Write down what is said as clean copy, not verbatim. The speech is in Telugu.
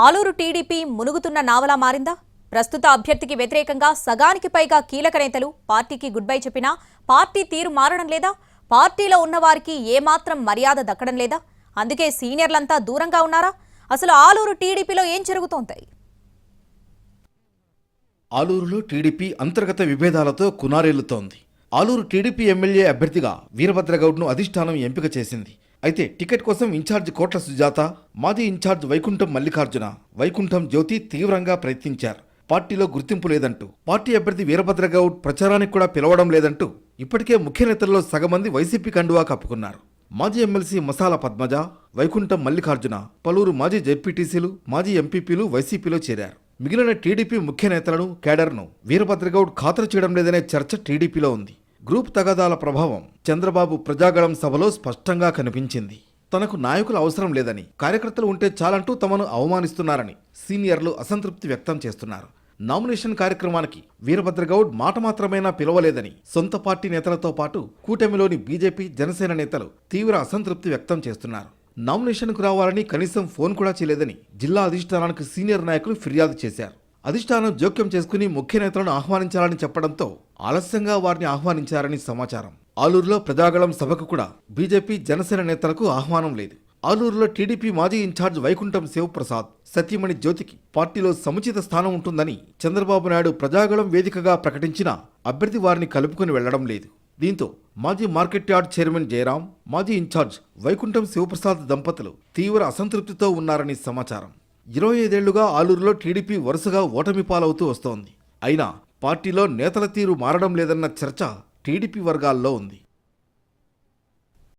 ఆలూరు టీడీపీ మునుగుతున్న నావలా మారిందా? ప్రస్తుత అభ్యర్థికి వ్యతిరేకంగా సగానికి పైగా కీలక నేతలు పార్టీకి గుడ్ బై చెప్పినా పార్టీ తీరు మారడం లేదా? పార్టీలో ఉన్నవారికి ఏమాత్రం మర్యాద దక్కడం లేదా? అందుకే సీనియర్లంతా దూరంగా ఉన్నారా? అసలు ఆలూరు టీడీపీలో ఏం జరుగుతోంది? ఆలూరులో టీడీపీ అంతర్గత విభేదాలతో కునారేలుతోంది. ఆలూరు టీడీపీ ఎమ్మెల్యే అభ్యర్థిగా వీరభద్రగౌడ్ను అధిష్టానం ఎంపిక చేసింది. అయితే టికెట్ కోసం ఇన్ఛార్జ్ కోట్ల సుజాత, మాజీ ఇన్ఛార్జ్ వైకుంఠం మల్లికార్జున, వైకుంఠం జ్యోతి తీవ్రంగా ప్రయత్నించారు. పార్టీలో గుర్తింపు లేదంటూ, పార్టీ అభ్యర్థి వీరభద్రగౌడ్ ప్రచారానికి కూడా పిలవడం లేదంటూ ఇప్పటికే ముఖ్య నేతల్లో సగమంది వైసీపీ కండువా కప్పుకున్నారు. మాజీ ఎమ్మెల్సీ మసాల పద్మజ, వైకుంఠం మల్లికార్జున, పలువురు మాజీ జెడ్పీటీసీలు, మాజీ ఎంపీపీలు వైసీపీలో చేరారు. మిగిలిన టీడీపీ ముఖ్య నేతలను, కేడర్ను వీరభద్రగౌడ్ ఖాతరు చేయడం లేదనే చర్చ టీడీపీలో ఉంది. గ్రూప్ తగాదాల ప్రభావం చంద్రబాబు ప్రజాగళం సభలో స్పష్టంగా కనిపించింది. తనకు నాయకుల అవసరం లేదని, కార్యకర్తలు ఉంటే చాలంటూ తమను అవమానిస్తున్నారని సీనియర్లు అసంతృప్తి వ్యక్తం చేస్తున్నారు. నామినేషన్ కార్యక్రమానికి వీరభద్రగౌడ్ మాట మాత్రమేనా పిలవలేదని సొంత పార్టీ నేతలతో పాటు కూటమిలోని బీజేపీ, జనసేన నేతలు తీవ్ర అసంతృప్తి వ్యక్తం చేస్తున్నారు. నామినేషన్కు రావాలని కనీసం ఫోన్ కూడా చేయలేదని జిల్లా అధిష్టానానికి సీనియర్ నాయకులు ఫిర్యాదు చేశారు. అధిష్టానం జోక్యం చేసుకుని ముఖ్య నేతలను ఆహ్వానించాలని చెప్పడంతో ఆలస్యంగా వారిని ఆహ్వానించారని సమాచారం. ఆలూరులో ప్రజాగళం సభకు కూడా బీజేపీ, జనసేన నేతలకు ఆహ్వానం లేదు. ఆలూరులో టీడీపీ మాజీ ఇన్ఛార్జ్ వైకుంఠం శివప్రసాద్, సతీమణి జ్యోతికి పార్టీలో సముచిత స్థానం ఉంటుందని చంద్రబాబు నాయుడు ప్రజాగళం వేదికగా ప్రకటించినా అభ్యర్థి వారిని కలుపుకుని వెళ్లడం లేదు. దీంతో మాజీ మార్కెట్ యార్డ్ చైర్మన్ జయరాం, మాజీ ఇన్ఛార్జ్ వైకుంఠం శివప్రసాద్ దంపతులు తీవ్ర అసంతృప్తితో ఉన్నారని సమాచారం. 25 ఏళ్లుగా ఆలూరులో టీడీపీ వరుసగా ఓటమి పాలవుతూ వస్తోంది. అయినా పార్టీలో నేతల తీరు మారడం లేదన్న చర్చ టీడీపీ వర్గాల్లో ఉంది.